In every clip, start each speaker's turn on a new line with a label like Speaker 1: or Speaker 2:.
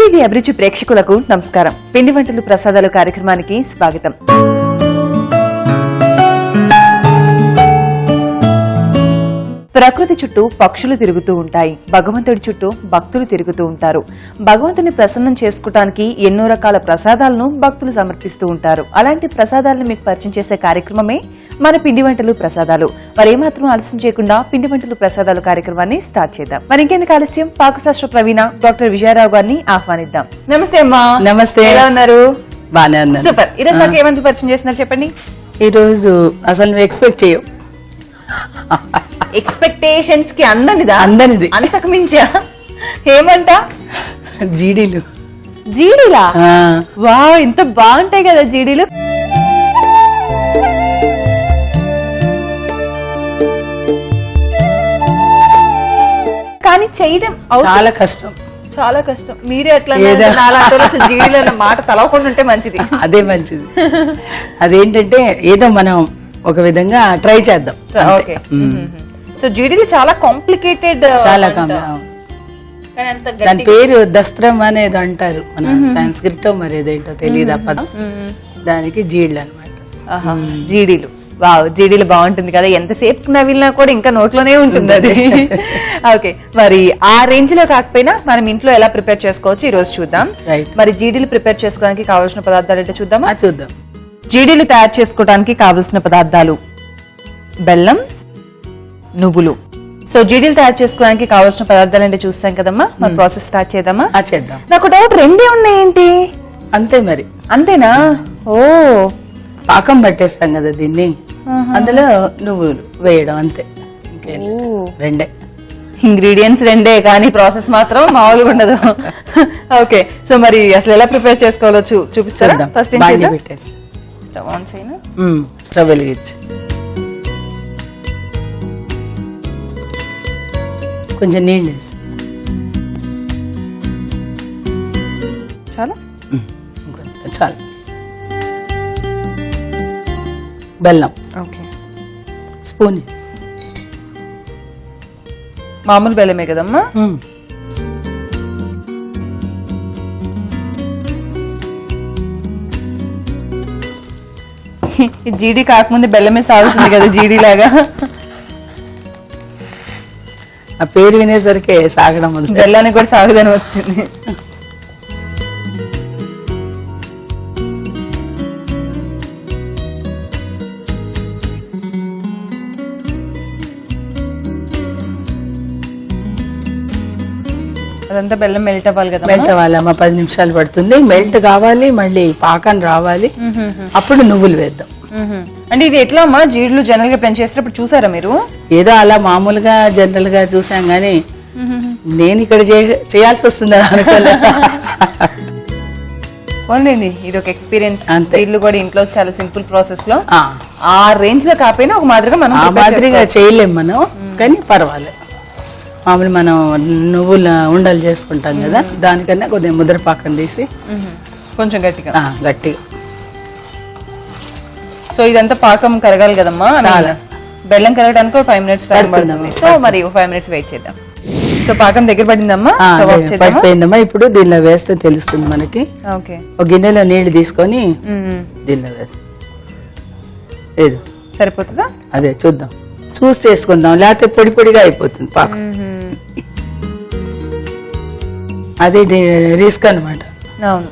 Speaker 1: ETV అభిరుచి ప్రేక్షకులకు నమస్కారం. పిండి వంటలు ప్రసాదాలు కార్యక్రమానికి స్వాగతం. ప్రకృతి చుట్టూ పక్షులు తిరుగుతూ ఉంటాయి. భగవంతుడి చుట్టూ భక్తులు తిరుగుతూ ఉంటారు. భగవంతుని ప్రసన్నం చేసుకోవడానికి ఎన్నో రకాల ప్రసాదాలను భక్తులు సమర్పిస్తూ ఉంటారు. అలాంటి ప్రసాదాలను మీకు పరిచయం చేసే కార్యక్రమమే మన పిండి వంటలు ప్రసాదాలు. మరి ఏమాత్రం ఆలస్యం చేయకుండా పిండి వంటలు ప్రసాదాలు కార్యక్రమాన్ని స్టార్ట్ చేద్దాం. మరి ఇంకెందుకు ఆలస్యం, పాకశాస్త్ర ప్రవీణ డాక్టర్ విజయరావు గారిని ఆహ్వానిద్దాం. నమస్తే అమ్మా.
Speaker 2: నమస్తే.
Speaker 1: ఎలా ఉన్నారు?
Speaker 2: బానే ఉన్నారు.
Speaker 1: సూపర్. ఈ రోజు నాకు ఏమంత పరిచయం చేస్తున్నారు చెప్పండి.
Speaker 2: ఈ రోజు అసలు నువ్వు ఎక్స్పెక్ట్ చేయవు.
Speaker 1: ఎక్స్పెక్టేషన్స్ కి అందనిదా?
Speaker 2: అందనిది.
Speaker 1: అంతకు మించా ఏమంట?
Speaker 2: జీడీలు.
Speaker 1: జీడీలా? వా, ఇంత బాగుంటాయి కదా జీడీలు. కానీ చేయడం
Speaker 2: చాలా కష్టం.
Speaker 1: చాలా కష్టం. మీరే అట్లా జీడీలు అన్న మాట తలవకుండా ఉంటే మంచిది.
Speaker 2: అదే మంచిది. అదేంటంటే ఏదో మనం ఒక విధంగా ట్రై చేద్దాం.
Speaker 1: ఓకే. సో జీడీలు చాలా కాంప్లికేటెడ్.
Speaker 2: చాలా దాని పేరు దస్త్రం అనేది అంటారు. మన సంస్కృతం మరి ఏదేంటో తెలియదు ఆ పదం. దానికి జీడీలు అనమాట.
Speaker 1: జీడీలు. వావ్, జీడీలు బాగుంటుంది కదా. ఎంతసేపు నవ్వినా కూడా ఇంకా నోట్లోనే ఉంటుంది అది. ఓకే, మరి ఆ రేంజ్ లో కాకపోయినా మనం ఇంట్లో ఎలా ప్రిపేర్ చేసుకోవచ్చు ఈ రోజు చూద్దాం. మరి జీడీలు ప్రిపేర్ చేసుకోవడానికి కావాల్సిన పదార్థాలు ఏంటో చూద్దామా?
Speaker 2: చూద్దాం.
Speaker 1: జీడీలు తయారు చేసుకోవడానికి కావలసిన పదార్థాలు: బెల్లం, నువ్వులు. సో జీడీలు తయారు చేసుకోవడానికి కావాల్సిన పదార్థాలు ఏంటో చూస్తాం కదమ్మా. మరి ప్రాసెస్ స్టార్ట్ చేద్దామా?
Speaker 2: చేద్దాం.
Speaker 1: నాకు డౌట్, రెండే ఉన్నాయేంటి?
Speaker 2: అంతే మరి.
Speaker 1: అంతేనా? ఓ,
Speaker 2: పాకం పట్టేస్తాం కదా దీన్ని, అందులో నువ్వులు వేయడం అంతే. రెండే
Speaker 1: ఇంగ్రీడియంట్స్, రెండే కానీ ప్రాసెస్ మాత్రం మామూలుగా ఉండదు. ఓకే, సో మరి అసలు ఎలా ప్రిపేర్ చేసుకోవాలో చూపిస్తారా? ఫస్ట్
Speaker 2: పెట్టేసి
Speaker 1: స్టవ్ ఆన్ చేయను.
Speaker 2: స్టవ్ వెలిగించి కొంచెం నీళ్ళు వేసి
Speaker 1: చాలా
Speaker 2: చాలు. బెల్లం
Speaker 1: ఓకే,
Speaker 2: స్పూన్.
Speaker 1: మామూలు బెల్లమే కదమ్మా. జీడీ కాకముందు బెల్లమే సాగుతుంది కదా జీడీ లాగా.
Speaker 2: ఆ పేరు వినేసరికి సాగడం
Speaker 1: బెల్లానికి కూడా సాగుదని వచ్చింది. అదంతా బెల్లం మెల్ట్ అవ్వాలి కదా.
Speaker 2: మెల్ట్ అవ్వాలమ్మా, 10 నిమిషాలు పడుతుంది. మెల్ట్ కావాలి, మళ్ళీ పాకం రావాలి, అప్పుడు నువ్వులు వేద్దాం.
Speaker 1: అంటే ఇది ఎట్లా అమ్మా? జీడులు జనరల్ గా పెంచేసేటప్పుడు చూసారా మీరు?
Speaker 2: ఏదో అలా మామూలుగా జనరల్ గా చూసాం గానీ నేను ఇక్కడ చేయాల్సి వస్తుంది అనుకోలే.
Speaker 1: ఓన్లీ ఇది ఒక ఎక్స్పీరియన్స్. జీడులు కూడా ఇంట్లో చాలా సింపుల్ ప్రాసెస్ లో ఆ రేంజ్ లో కాకపోయినా ఒక మాదిరిగా మనం
Speaker 2: ఆ మాదిరిగా చేయలేం మనం, కానీ పర్వాలేదు. మామూలు మనం నువ్వుల ఉండలు చేసుకుంటాం కదా, దానికన్నా కొద్దిగా ముద్ర పాకం తీసి
Speaker 1: కొంచెం గట్టిగా
Speaker 2: గట్టిగా.
Speaker 1: సో ఇదంతా పాకం కరగాలి కదమ్మా. బెల్లం కరగడానికి 5 మినిట్స్ టైం పడుతుంది. సో మరి 5 మినిట్స్ వెయిట్ చేద్దాం. సో పాకం దగ్గర పడిందమ్మా,
Speaker 2: పడిపోయిందమ్మా. ఇప్పుడు దీనిలో వేస్తే తెలుస్తుంది మనకి.
Speaker 1: ఓకే,
Speaker 2: ఒక గిన్నెలో నీళ్లు తీసుకొని దీనిలో వేస్తే లేదు
Speaker 1: సరిపోతుందా?
Speaker 2: అదే చూద్దాం, చూసి చేసుకుందాం, లేకపోతే పొడి పొడిగా అయిపోతుంది పాకం. అదే రిస్క్ అనమాట.
Speaker 1: అవును.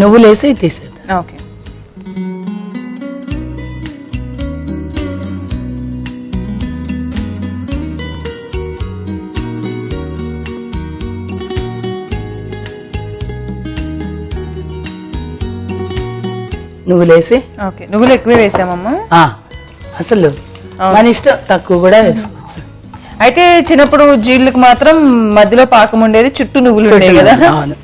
Speaker 2: నువ్వులు వేసి తీసేద్దాం.
Speaker 1: ఓకే,
Speaker 2: నువ్వులు వేసి.
Speaker 1: ఓకే, నువ్వులు ఎక్కువే వేసామమ్మా.
Speaker 2: అసలు మన ఇష్టం, తక్కువ కూడా వేసుకోవచ్చు.
Speaker 1: అయితే చిన్నప్పుడు జీళ్ళకి మాత్రం మధ్యలో పాకం ఉండేది, చుట్టూ నువ్వులు ఉండేవి కదా.
Speaker 2: అవును,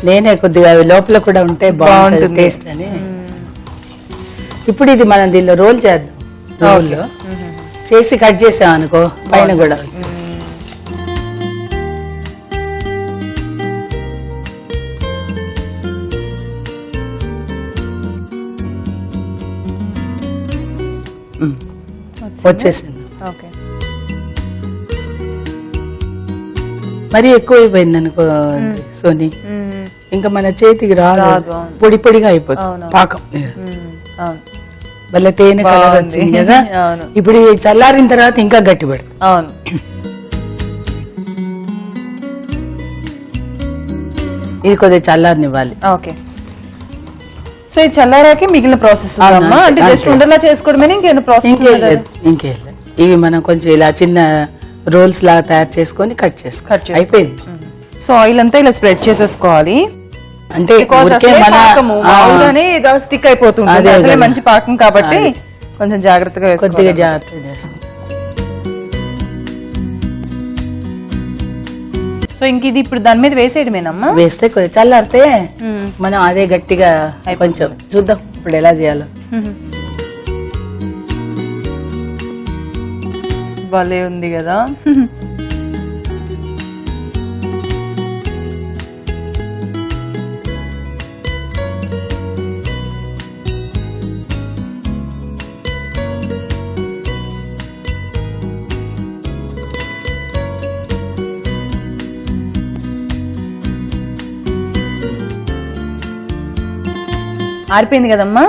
Speaker 2: నేనే కొద్దిగా అవి లోపల కూడా ఉంటే బాగుంటుంది టేస్ట్ అని. ఇప్పుడు ఇది మనం దీనిలో రోల్ చేద్దాం. రోల్లో చేసి కట్ చేసాం అనుకో, పైన కూడా వచ్చేసింది.
Speaker 1: ఓకే,
Speaker 2: మరి ఎక్కువ అయిపోయింది అనుకో సోని, ఇంకా మన చేతికి రాదు, పొడి పొడిగా అయిపోతుంది పాకం. మళ్ళీ తేనె కలర్ వచ్చింది కదా. ఇప్పుడు చల్లారిన తర్వాత ఇంకా గట్టి పడుతుంది.
Speaker 1: అవును.
Speaker 2: ఇది కొద్దిగా చల్లారనివ్వాలి.
Speaker 1: ఓకే. సో ఇది చల్లారాకే మిగిలిన ప్రాసెస్ అంటే జస్ట్ ఉండలా చేసుకోవడమే, ఇంకేమైనా ప్రాసెస్?
Speaker 2: ఇంకేం లేదు. ఇవి మనం కొంచెం ఇలా చిన్న రోల్స్ లాగా తయారు చేసుకొని కట్ చేసుకో అయిపోయింది.
Speaker 1: సో ఆయిల్ అంతా ఇలా స్ప్రెడ్ చేసేసుకోవాలి.
Speaker 2: అంటే
Speaker 1: స్టిక్ అయిపోతుంది, అసలే మంచి పాకం కాబట్టి కొంచెం జాగ్రత్తగా
Speaker 2: కొద్దిగా జాగ్రత్తగా చేసుకో.
Speaker 1: సో ఇంక ఇది ఇప్పుడు దాని మీద వేసేయడమేనమ్మా?
Speaker 2: వేస్తే కొద్దిగా చల్లారితే మనం అదే గట్టిగా కొంచెం చూద్దాం ఇప్పుడు ఎలా చేయాలో.
Speaker 1: భలే ఉంది కదా. ఆరిపోయింది కదమ్మా?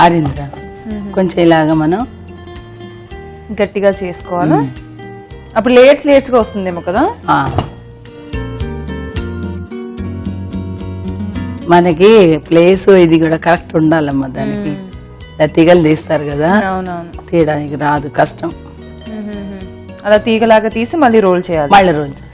Speaker 2: ఆరిందిరా. కొంచెం ఇలాగా మనం
Speaker 1: గట్టిగా చేసుకోవాలి. అప్పుడు లేయర్స్ లేయర్స్ గా వస్తుందేమో కదా.
Speaker 2: మనకి ప్లేస్ ఇది కూడా కరెక్ట్ ఉండాలమ్మా దానికి. తీగలు తీస్తారు కదా, తీయడానికి రాదు, కష్టం.
Speaker 1: అలా తీగలాగా తీసి మళ్ళీ రోల్ చేయాలి.
Speaker 2: మళ్ళీ రోల్ చేస్తాం.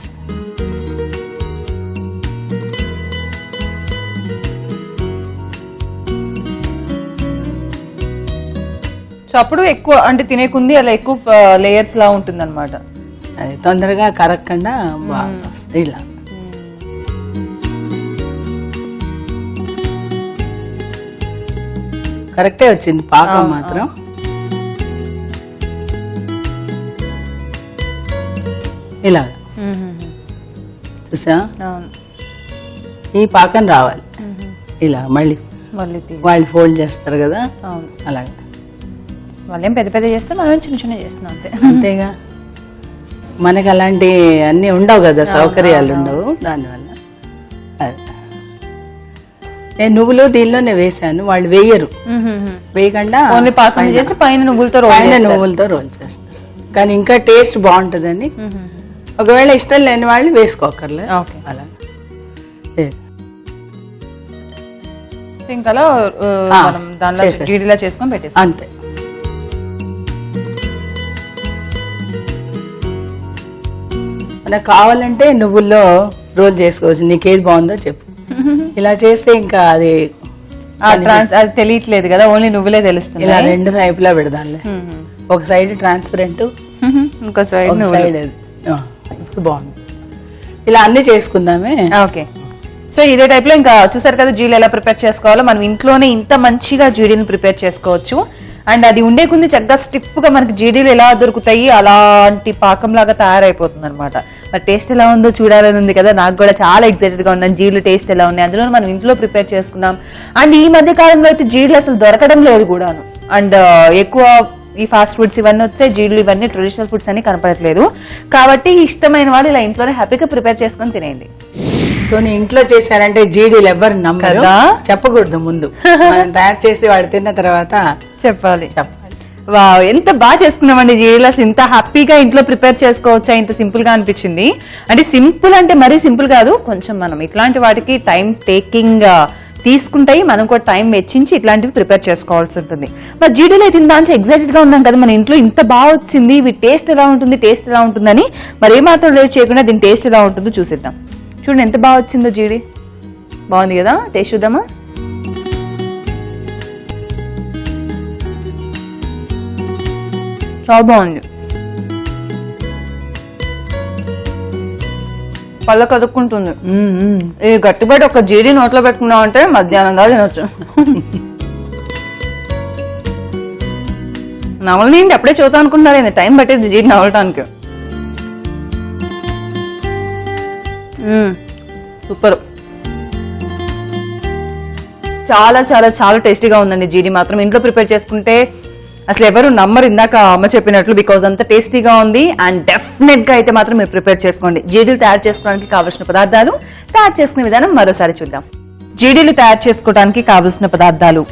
Speaker 1: సో అప్పుడు ఎక్కువ అంటే తినేకుంది అలా ఎక్కువ లేయర్స్ లా ఉంటుంది అనమాట.
Speaker 2: అది తొందరగా కరగకుండా బాగా వస్తుంది. ఇలా కరెక్టే వచ్చింది పాకం మాత్రం. ఇలా చూసా, ఈ పాకం రావాలి. ఇలా మళ్ళీ వాళ్ళు ఫోల్డ్ చేస్తారు కదా, అలాగే.
Speaker 1: వాళ్ళేం పెద్ద పెద్ద చేస్తే మనం చిన్న చిన్న చేస్తున్నాం అంతే.
Speaker 2: అంతేగా, మనకి అలాంటి అన్ని ఉండవు కదా, సౌకర్యాలు ఉండవు. దానివల్ల నేను నువ్వులు దీనిలోనే వేసాను, వాళ్ళు వేయరు. వేయకుండా
Speaker 1: ఓన్లీ పాకం చేసి పైన నువ్వులతో
Speaker 2: రోల్ చేస్తారు. కానీ ఇంకా టేస్ట్ బాగుంటుందని. ఒకవేళ ఇష్టం లేని వాళ్ళు వేసుకోకర్లే. అలా
Speaker 1: ఇంకా మనం దానిలో జీడిలా చేసుకొని పెట్టేసి
Speaker 2: అంతే. మనకు కావాలంటే నువ్వుల్లో రోల్ చేసుకోవచ్చు, నీకేది బాగుందో చెప్పు. ఇలా చేస్తే ఇంకా అది
Speaker 1: తెలియట్లేదు కదా, ఓన్లీ నువ్వులే తెలుస్తుంది.
Speaker 2: ఇలా రెండు వైపులా పెడదాంలే, ఒక సైడ్ ట్రాన్స్పరెంట్,
Speaker 1: ఇంకో సైడ్
Speaker 2: ఇప్పుడు బాగుంది. ఇలా అన్ని చేసుకుందామే.
Speaker 1: ఓకే. సో ఇదే టైప్ లో ఇంకా చూసారు కదా జీడీలు ఎలా ప్రిపేర్ చేసుకోవాలో. మనం ఇంట్లోనే ఇంత మంచిగా జీడీలను ప్రిపేర్ చేసుకోవచ్చు. అండ్ అది ఉండే కొంది చక్కగా స్టిఫ్ గా మనకి జీడీలు ఎలా దొరుకుతాయి అలాంటి పాకం లాగా తయారైపోతుంది అనమాట. మరి టేస్ట్ ఎలా ఉందో చూడాలని ఉంది కదా, నాకు కూడా చాలా ఎక్సైటెడ్ గా ఉన్నాను. జీడీలు టేస్ట్ ఎలా ఉన్నాయి, అందులో మనం ఇంట్లో ప్రిపేర్ చేసుకున్నాం. అండ్ ఈ మధ్య కాలంలో అయితే జీడీలు అసలు దొరకడం లేదు కూడాను. అండ్ ఎక్కువ ఈ ఫాస్ట్ ఫుడ్స్ ఇవన్నీ వచ్చే జీడీలు ఇవన్నీ ట్రెడిషనల్ ఫుడ్స్ అన్ని కనపడట్లేదు. కాబట్టి ఇష్టమైన వాళ్ళు ఇలా ఇంట్లోనే హ్యాపీగా ప్రిపేర్ చేసుకొని తినేయండి.
Speaker 2: సో నీ ఇంట్లో చేశారంటే జీడీలు ఎవరు నమ్మరు, చెప్పకూడదు ముందు. తయారు చేసి వాడు తిన్న తర్వాత
Speaker 1: చెప్పాలి. ఎంత బాగా చేసుకున్నామండి జీడీలు. అసలు ఇంత హ్యాపీగా ఇంట్లో ప్రిపేర్ చేసుకోవచ్చా, ఇంత సింపుల్ గా అనిపించింది. అంటే సింపుల్ అంటే మరీ సింపుల్ కాదు, కొంచెం మనం ఇట్లాంటి వాటికి టైం టేకింగ్ తీసుకుంటాయి. మనం కూడా టైం వెచ్చించి ఇట్లాంటివి ప్రిపేర్ చేసుకోవాల్సి ఉంటుంది. మరి జీడీలో అయితే దాంట్లో ఎగ్జైటెడ్ గా ఉన్నాం కదా, మన ఇంట్లో ఇంత బాగా వచ్చింది, ఇవి టేస్ట్ ఎలా ఉంటుందని. మరి ఏమాత్రం లేట్ చేయకుండా దీని టేస్ట్ ఎలా ఉంటుందో చూసిద్దాం. చూడండి ఎంత బాగా వచ్చిందో జీడి. బాగుంది కదా, టేస్ట్ చూద్దామా? చాలా బాగుంది. పళ్ళ కదుక్కుంటుంది. ఇది గట్టిపడి ఒక జీడి నోట్లో పెట్టుకున్నాం అంటే మధ్యాహ్నం దాకా తినొచ్చు. నవలనేంటి అప్పుడే చూద్దాం అనుకుంటున్నారు, టైం పట్టేది జీడి నవలటానికి. సూపర్, చాలా చాలా చాలా టేస్టీగా ఉందండి జీడి మాత్రం. ఇంట్లో ప్రిపేర్ చేసుకుంటే అసలు ఎవరు నమ్మరు ఇందాక అమ్మ చెప్పినట్లు, బికాజ్ అంత టేస్టీగా ఉంది. అండ్ డెఫినెట్ గా అయితే మాత్రం మీరు ప్రిపేర్ చేసుకోండి. జీడీలు తయారు చేసుకోవడానికి కావలసిన పదార్థాలు, తయారు చేసుకునే విధానం మరోసారి చూద్దాం. జీడీలు తయారు చేసుకోవడానికి కావలసిన పదార్థాలు: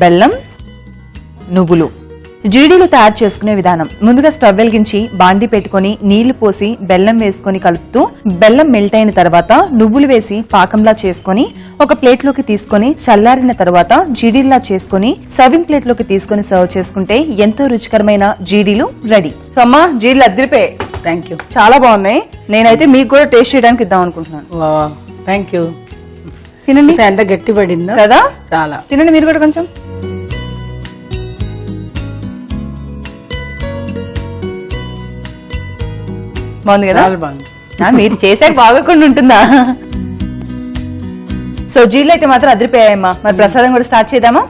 Speaker 1: బెల్లం, నువ్వులు. జీడీలు తయారు చేసుకునే విధానం: ముందుగా స్టవ్ వెలిగించి బాండి పెట్టుకుని నీళ్లు పోసి బెల్లం వేసుకొని కలుపుతూ బెల్లం మెల్ట్ అయిన తర్వాత నువ్వులు వేసి పాకంలా చేసుకుని ఒక ప్లేట్ లోకి తీసుకుని చల్లారిన తర్వాత జీడీల్లా చేసుకుని సర్వింగ్ ప్లేట్ లోకి తీసుకుని సర్వ్ చేసుకుంటే ఎంతో రుచికరమైన జీడీలు రెడీ. సో అమ్మా, జీడీలు అద్దరిపోయాయి.
Speaker 2: Thank you.
Speaker 1: చాలా బాగున్నాయి. నేనైతే మీకు కూడా టేస్ట్ చేయడానికి ఇద్దాం అనుకుంటున్నాను.
Speaker 2: Thank you.
Speaker 1: తినండి.
Speaker 2: ఎంత గట్టి పడిందో
Speaker 1: కదా,
Speaker 2: చాలా.
Speaker 1: తినండి మీరు కూడా కొంచెం. బాగుంది కదా? మీరు చేసాక బాగోకుండా ఉంటుందా? సో జీళ్ళు అయితే మాత్రం అదిరిపోయాయమ్మా. మరి ప్రసాదం కూడా స్టార్ట్ చేద్దామా?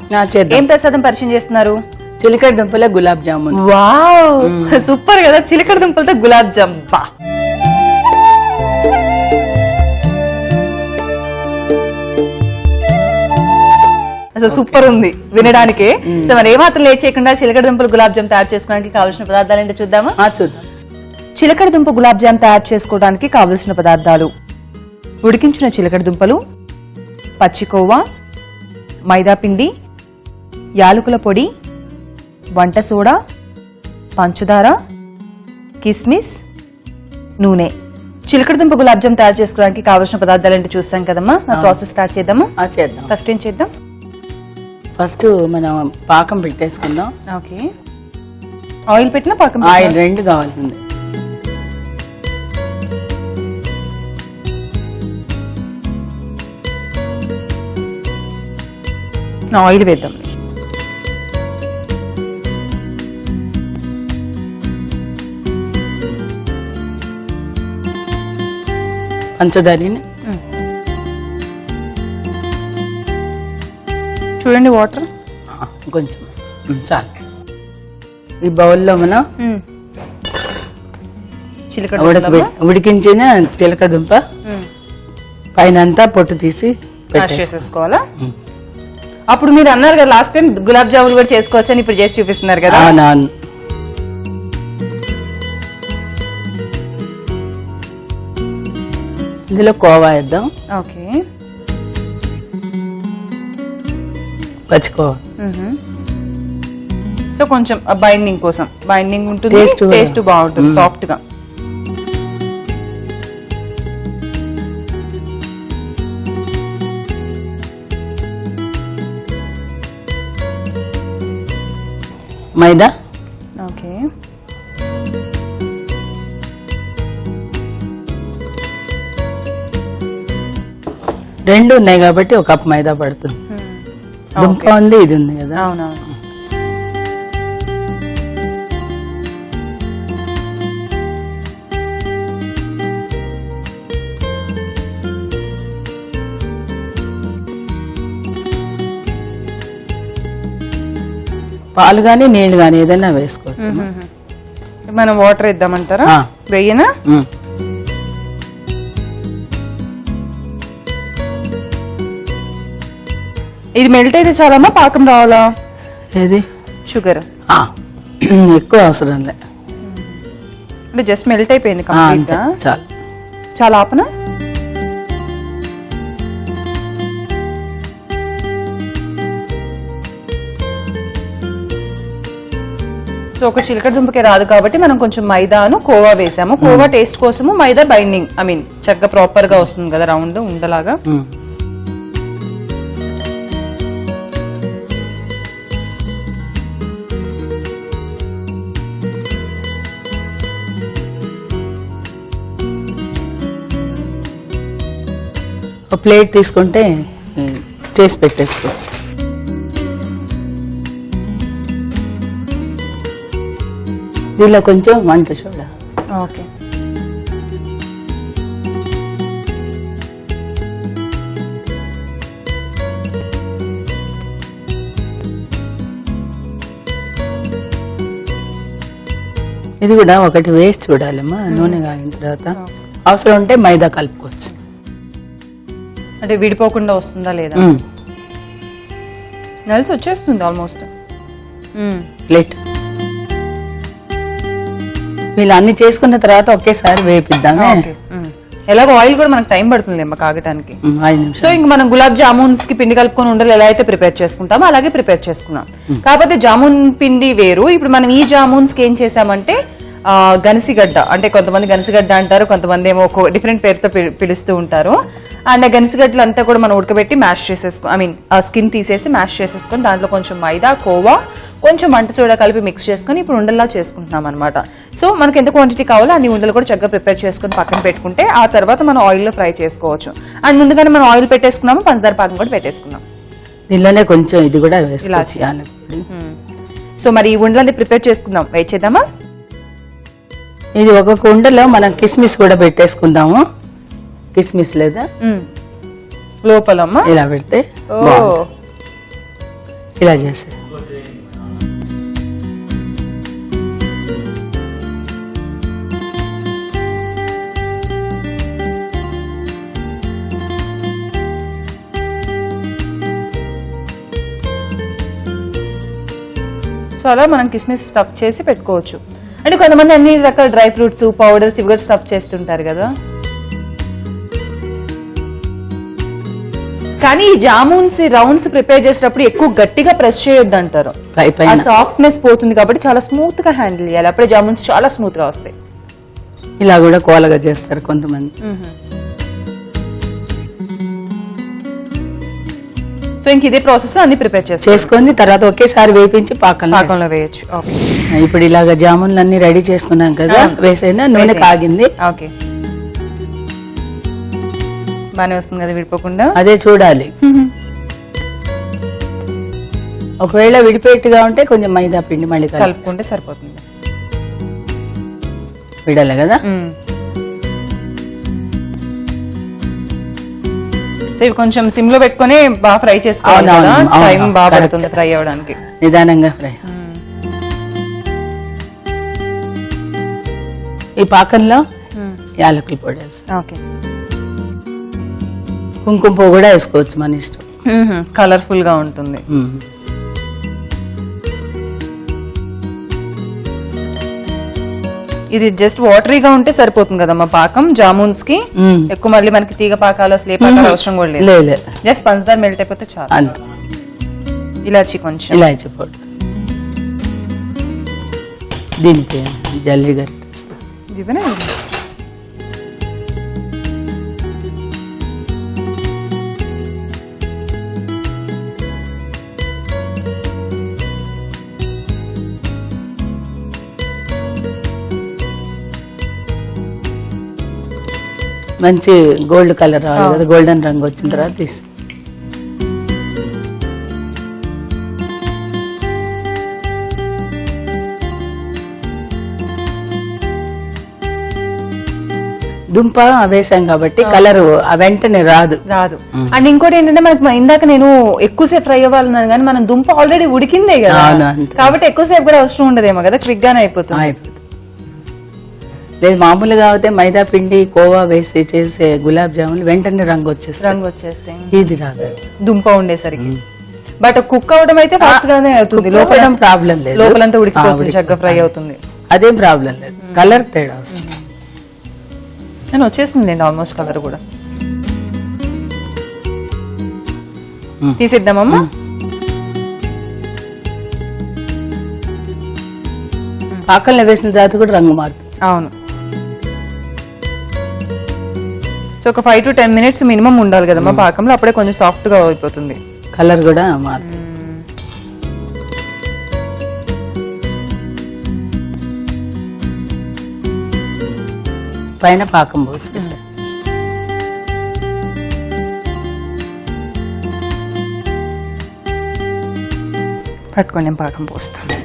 Speaker 1: ఏం ప్రసాదం పరిచయం చేస్తున్నారు?
Speaker 2: చిలకడ దుంపల గులాబ్ జామున్.
Speaker 1: వావ్, సూపర్ కదా! చిలకడ దుంపలతో గులాబ్ జామ్. బా, అసలు సూపర్ ఉంది వినడానికి. సో మరి ఏమాత్రం లేట్ చేయకుండా చిలకడ దుంపలు గులాబ్ జామ్ తయారు చేసుకోవడానికి కావాల్సిన పదార్థాలు ఏంటో చూద్దామా?
Speaker 2: చూద్దాం.
Speaker 1: చిలకడ దుంప గులాబ్ జామ్ తయారు చేసుకోవడానికి కావలసిన పదార్థాలు: ఉడికించిన చిలకడ దుంపలు, పచ్చికోవా, మైదా పిండి, యాలకుల పొడి, వంట సోడా, పంచదార, కిస్మిస్, నూనె. చిలకడ దుంప గులాబ్ జామ్ తయారు చేసుకోవడానికి కావలసిన పదార్థాలు ఏంటో చూస్తాం కదమ్మా. ప్రాసెస్ స్టార్ట్ చేద్దామా?
Speaker 2: చేద్దాం.
Speaker 1: ఫస్ట్ ఏం చేద్దాం?
Speaker 2: ఫస్ట్ మనం పాకం పెట్టేసుకుందాం.
Speaker 1: ఓకే. ఆయిల్ పెట్టినా పాకం?
Speaker 2: ఆయిల్ రెండు కావాల్సింది.
Speaker 1: ఆయిల్ వేద్దాం.
Speaker 2: పంచదారని
Speaker 1: చూడండి, వాటర్
Speaker 2: కొంచెం చాలు. ఈ బౌల్లో మనం ఉడికించిన చిలకడ దుంప పైన అంతా పొట్టు తీసి
Speaker 1: పెట్టేసుకోవాలా? అప్పుడు మీరు అన్నారు కదా లాస్ట్ టైం గులాబ్ జాములు కూడా చేసుకోవచ్చు అని, ఇప్పుడు చేసి చూపిస్తున్నారు కదా?
Speaker 2: అవునవును. ఇందులో కోవా వేద్దాం.
Speaker 1: ఓకే.
Speaker 2: పచ్చికోవా.
Speaker 1: సో కొంచెం బైండింగ్ కోసం, బైండింగ్ ఉంటుంది, టేస్ట్ బాగుంటుంది, సాఫ్ట్ గా.
Speaker 2: మైదా.
Speaker 1: ఓకే.
Speaker 2: రెండు ఉన్నాయి కాబట్టి ఒక కప్ మైదా పడుతుంది. దుంప ఉంది, ఇది ఉంది కదా.
Speaker 1: అవునవును.
Speaker 2: పాలు గానీ నీళ్లు గానీ ఏదైనా వేసుకోవచ్చు.
Speaker 1: మనం వాటర్ వేద్దామంటారా? వెయ్యనా? ఇది మెల్ట్ అయితే చాలమ్మా, పాకం రావాలా?
Speaker 2: ఏది?
Speaker 1: షుగర్
Speaker 2: ఎక్కువ అవసరం లే,
Speaker 1: అంటే జస్ట్ మెల్ట్ అయిపోయింది కంప్లీట్ గా.
Speaker 2: చాలు.
Speaker 1: చాలా ఆపనా? సో ఒక చిలకడ దుంపకే రాదు కాబట్టి మనం కొంచెం మైదాను కోవా వేసాము. కోవా టేస్ట్ కోసము, మైదా బైండింగ్ చక్కగా ప్రాపర్ గా వస్తుంది కదా, రౌండ్ ఉండలాగా.
Speaker 2: ఒక ప్లేట్ తీసుకుంటే చేసి పెట్టేసుకోవచ్చు. దీనిలో కొంచెం వంట సోడా.
Speaker 1: ఓకే.
Speaker 2: ఇది కూడా ఒకటి వేసి చూడాలమ్మా, నూనె కాగిన తర్వాత. అవసరం ఉంటే మైదా కలుపుకోవచ్చు.
Speaker 1: అంటే విడిపోకుండా వస్తుందా లేదా? నలిసి వచ్చేస్తుంది ఆల్మోస్ట్.
Speaker 2: ప్లేట్. వీళ్ళు అన్ని చేసుకున్న తర్వాత ఒకేసారి వేపిద్దామే.
Speaker 1: ఎలాగో ఆయిల్ కూడా మనకు టైం పడుతుంది అమ్మ కాగటానికి.
Speaker 2: 5 నిమిషాలు.
Speaker 1: సో ఇంక మనం గులాబ్ జామున్స్ కి పిండి కలుపుకొని ఉండలు ఎలా అయితే ప్రిపేర్ చేసుకుంటామో అలాగే ప్రిపేర్ చేసుకున్నాం. కాకపోతే జామున్ పిండి వేరు. ఇప్పుడు మనం ఈ జామున్స్ కి ఏం చేసామంటే గనిసిగడ్డ, అంటే కొంతమంది గనిసిగడ్డ అంటారు, కొంతమంది ఏమో ఒక డిఫరెంట్ పేరుతో పిలుస్తూ ఉంటారు. అండ్ ఆ గనిసిగడ్డలు అంతా కూడా మనం ఉడకబెట్టి మ్యాష్ చేసేసుకుని, ఆ స్కిన్ తీసేసి మ్యాష్ చేసేసుకొని దాంట్లో కొంచెం మైదా, కోవా, కొంచెం వంట సోడా కలిపి మిక్స్ చేసుకుని ఇప్పుడు ఉండల్లా చేసుకుంటున్నాం అనమాట. సో మనకి ఎంత క్వాంటిటీ కావాలో అన్ని ఉండలు కూడా చక్కగా ప్రిపేర్ చేసుకుని పక్కన పెట్టుకుంటే ఆ తర్వాత మనం ఆయిల్లో ఫ్రై చేసుకోవచ్చు. అండ్ ముందుగానే మనం ఆయిల్ పెట్టేసుకున్నాము, పంచదార పాకం కూడా పెట్టేసుకున్నాం.
Speaker 2: దీనిలోనే కొంచెం ఇది కూడా వేసుకోవాలి.
Speaker 1: సో మరి ఈ ఉండలని ప్రిపేర్ చేసుకుందాం. వెయిట్ చేద్దామా?
Speaker 2: ఇది ఒక్కొక్క ఉండలో మనం కిస్మిస్ కూడా పెట్టేసుకుందాము. కిస్మిస్ లేదా
Speaker 1: లోపలమ్మా
Speaker 2: ఇలా పెడితే ఇలా చేసే.
Speaker 1: సో అలా మనం కిస్మిస్ స్టఫ్ చేసి పెట్టుకోవచ్చు. అంటే కొంతమంది అన్ని రకాల డ్రై ఫ్రూట్స్, పౌడర్స్ ఇవి కూడా స్టఫ్ చేస్తుంటారు కదా. కానీ ఈ జామున్స్ రౌండ్స్ ప్రిపేర్ చేసేటప్పుడు ఎక్కువ గట్టిగా ప్రెస్ చేయొద్దు అంటారు. ఆ సాఫ్ట్నెస్ పోతుంది కాబట్టి చాలా స్మూత్ గా హ్యాండిల్ చేయాలి. అప్పుడే జామున్స్ చాలా స్మూత్ గా వస్తాయి.
Speaker 2: ఇలా కూడా కోలగా చేస్తారు కొంతమంది.
Speaker 1: సో ఇంక ఇదే ప్రాసెస్ అన్ని ప్రిపేర్
Speaker 2: చేసుకొని తర్వాత ఒకేసారి వేపించి
Speaker 1: పాకంలో వేయచ్చు.
Speaker 2: ఇప్పుడు ఇలాగ జామున్లు అన్ని రెడీ చేసుకున్నాం కదా, వేసైనా నూనె కాగింది.
Speaker 1: ఓకే, బానే వస్తుంది కదా విడిపోకుండా.
Speaker 2: అదే చూడాలి. ఒకవేళ విడిపోయేట్టుగా ఉంటే కొంచెం మైదా పిండి మళ్ళీ
Speaker 1: కలుపుకుంటే సరిపోతుంది.
Speaker 2: విడాలి కదా.
Speaker 1: సో ఇవి కొంచెం సిమ్ లో పెట్టుకుని బాగా ఫ్రై చేసుకోవాలి. టైం బాగా పడుతుంది ఫ్రై అవ్వడానికి.
Speaker 2: నిదానంగా ఫ్రై. ఈ పాకంలో యాలకుల పొడి, కుంకుమ పువ్వు కూడా వేసుకోవచ్చు మన ఇష్టం.
Speaker 1: కలర్ఫుల్ గా ఉంటుంది. ఇది జస్ట్ వాటరీగా ఉంటే సరిపోతుంది కదమ్మా పాకం జామున్స్ కి. ఎక్కువ మళ్ళీ మనకి తీగ పాకాలు అసలు ఏ పాకాలు అవసరం కూడా లేదు. జస్ట్ పంచదార మెల్ట్ అయిపోతే చాలు.
Speaker 2: అంతే.
Speaker 1: ఇలాచి కొంచెం
Speaker 2: ఇలాచి పొడి, దీనికి జల్లి గట్టి మంచి గోల్డ్ కలర్ రావాలి కదా, గోల్డెన్ రంగు వచ్చిన తర్వాత తీసి దుంప వేసాం కాబట్టి కలర్ వెంటనే రాదు.
Speaker 1: అండ్ ఇంకోటి ఏంటంటే మనకి ఇందాక నేను ఎక్కువసేపు ఫ్రై అవ్వాలన్నాను కానీ మనం దుంప ఆల్రెడీ ఉడికిందే కదా, కాబట్టి ఎక్కువసేపు కూడా అవసరం ఉండదేమో కదా, క్విక్ గానే అయిపోతుంది.
Speaker 2: లేదు మామూలుగా అయితే మైదా పిండి కోవా వేసి చేసే గులాబ్ జాములు వెంటనే రంగు వచ్చేస్తాయి. ఇది రాదు
Speaker 1: దుంప ఉండేసరికి. బట్ కుక్ అవడం అయితే ఫాస్ట్ గానే అవుతుంది.
Speaker 2: లోపల ప్రాబ్లం లేదు,
Speaker 1: లోపలంతా ఉడికిపోతుంది, చక్కగా ఫ్రై అవుతుంది.
Speaker 2: అదేం ప్రాబ్లం లేదు. కలర్ తేడా వస్తుంది.
Speaker 1: నేను వచ్చేస్తుంది ఆల్మోస్ట్ కలర్ కూడా. తీసిద్దామమ్మా.
Speaker 2: పాకల్లో వేసిన తర్వాత కూడా రంగు మారుతుంది.
Speaker 1: అవును. సో ఒక 5 to 10 minutes మినిమం ఉండాలి కదమ్మా పాకంలో, అప్పుడే కొంచెం సాఫ్ట్ గా అయిపోతుంది.
Speaker 2: కలర్ కూడా మారుతుంది. పైన పాకం పోసి
Speaker 1: పట్టుకొని నేను పాకం పోస్తాను.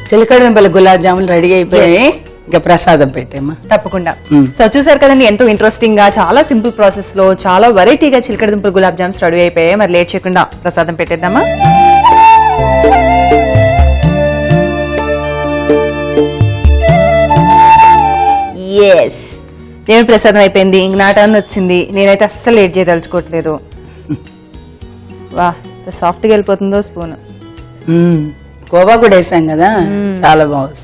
Speaker 2: చిలకడ దుంపల గులాబ్ జాములు రెడీ అయిపోయాయి. ఇంకా ప్రసాదం పెట్టేమా.
Speaker 1: తప్పకుండా. సో చూసారు కదండి, ఎంతో ఇంట్రెస్టింగ్ గా చాలా సింపుల్ ప్రాసెస్ లో చాలా వెరైటీగా చిలకడ దుంపల గులాబ్ జామ్స్ రెడీ అయిపోయాయి. మరి లేట్ చేయకుండా ప్రసాదం పెట్టేద్దామా. ఎస్ దేవుని ప్రసాదం అయిపోయింది, ఇంక నా టర్న్ వచ్చింది. నేనైతే అస్సలు లేట్ చేయదలుచుకోవట్లేదు. వా సాఫ్ట్గా వెళ్ళిపోతుందో స్పూన్.
Speaker 2: కోవా కూడా వేసాం కదా, చాలా బాగుంది.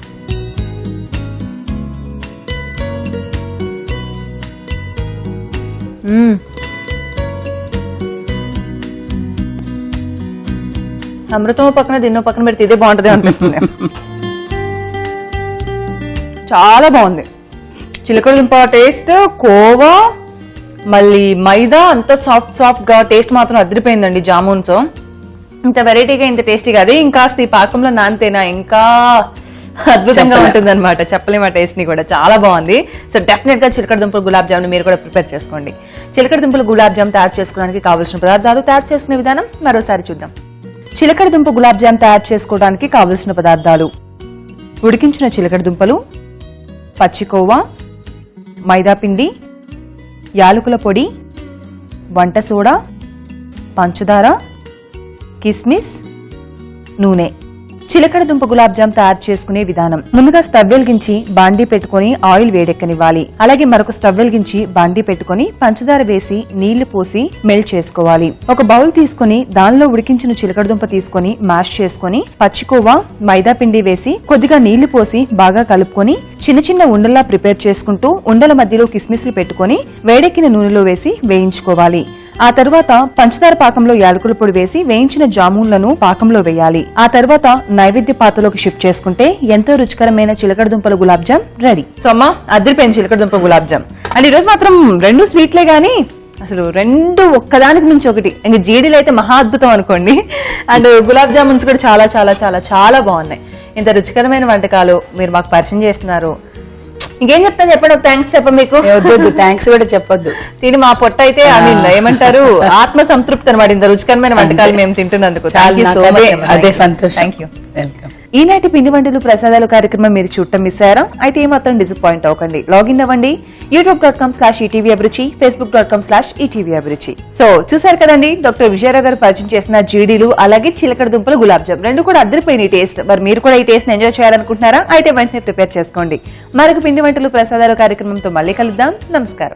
Speaker 1: అమృతం పక్కన దీన్నో పక్కన పెడితే ఇదే బాగుంటుంది అనిపిస్తుంది. చాలా బాగుంది. చిలకడ దుంప టేస్ట్, కోవా, మళ్ళీ మైదా అంత సాఫ్ట్ గా టేస్ట్ మాత్రం అదిరిపోయిందండి. జామున్తో ఇంత వెరైటీగా ఇంత టేస్టీగా, అది ఇంకా ఈ పాకంలో నానితేనా ఇంకా అద్భుతంగా ఉంటుంది అనమాట. చెప్పలేము ఆ టేస్ట్ ని కూడా. చాలా బాగుంది. సో డెఫినెట్ గా చిలకడ దుంపల గులాబ్ జామున్ మీరు కూడా ప్రిపేర్ చేసుకోండి. చిలకడ దుంపల గులాబ్ జామ్ తయారు చేసుకోవడానికి కావాల్సిన పదార్థాలు, తయారు చేసుకునే విధానం మరోసారి చూద్దాం. చిలకడ దుంప గులాబ్ జామ్ తయారు చేసుకోవడానికి కావలసిన పదార్థాలు: ఉడికించిన చిలకడ దుంపలు, పచ్చికోవా, మైదాపిండి, యాలకుల పొడి, వంట సోడా, పంచదార, కిస్మిస్, నూనె. చిలకడ దుంప గులాబ్ జామ్ తయారు చేసుకునే విధానం: ముందుగా స్టవ్ వెలిగించి బాండీ పెట్టుకుని ఆయిల్ వేడెక్కనివ్వాలి. అలాగే మరొక స్టవ్ వెలిగించి బాండీ పెట్టుకుని పంచదార వేసి నీళ్లు పోసి మెల్ట్ చేసుకోవాలి. ఒక బౌల్ తీసుకుని దానిలో ఉడికించిన చిలకడ దుంప తీసుకుని మ్యాష్ చేసుకుని పచ్చికోవా, మైదా పిండి వేసి కొద్దిగా నీళ్లు పోసి బాగా కలుపుకొని చిన్న చిన్న ఉండల్లా ప్రిపేర్ చేసుకుంటూ ఉండల మధ్యలో కిస్మిస్లు పెట్టుకుని వేడెక్కిన నూనెలో వేసి వేయించుకోవాలి. ఆ తర్వాత పంచదార పాకంలో యాలకుల పొడి వేసి వేయించిన జామున్లను పాకంలో వేయాలి. ఆ తర్వాత నైవేద్య పాత్రలోకి షిఫ్ట్ చేసుకుంటే ఎంతో రుచికరమైన చిలకడ దుంపల గులాబ్ జామ్ రెడీ. సో అమ్మా, అదిరిపోయింది చిలకడ దుంప గులాబ్ జామ్. అండ్ ఈ రోజు మాత్రం 2 స్వీట్లే గానీ అసలు 2 ఒక్కదానికి మించి ఒకటి. ఇంక జీడీలు అయితే మహా అద్భుతం అనుకోండి. అండ్ గులాబ్ జామున్స్ కూడా చాలా చాలా చాలా చాలా బాగున్నాయి. ఇంత రుచికరమైన వంటకాలు మీరు మాకు పరిచయం చేస్తున్నారు. ఇంకేం చెప్తాను చెప్పండి, ఒక థ్యాంక్స్ చెప్ప. మీకు
Speaker 2: థ్యాంక్స్ కూడా చెప్పొద్దు.
Speaker 1: తిని మా పొట్ట అయితే ఏమంటారు, ఆత్మ సంతృప్తి అనమాట. ఇంత రుచికరమైన వంటకాలు మేము తింటున్నందుకు.
Speaker 2: అదే సంతోషం.
Speaker 1: Thank you. ఈనాటి పిండి వంటలు ప్రసాదాలు కార్యక్రమం మీరు చూడటం మిస్ అయ్యారా? అయితే ఏమాత్రం డిసప్పాయింట్ అవ్వకండి. లాగిన్ అవ్వండి youtube.com/ETV అభిరుచి, facebook.com/ETV అభిరుచి. సో చూసారు కదండి, డాక్టర్ విజయరావు గారు పరిచయం చేసిన జీడీలు అలాగే చిలకడ దుంపలు గులాబ్ జామ్ 2 కూడా అద్దరిపోయిన టేస్ట్. మరి మీరు కూడా ఈ టేస్ట్ ఎంజాయ్ చేయాలనుకుంటున్నారా? అయితే వెంటనే ప్రిపేర్ చేసుకోండి. మరొక పిండి వంటలు ప్రసాదాలు కార్యక్రమంతో మళ్ళీ కలుద్దాం. నమస్కారం.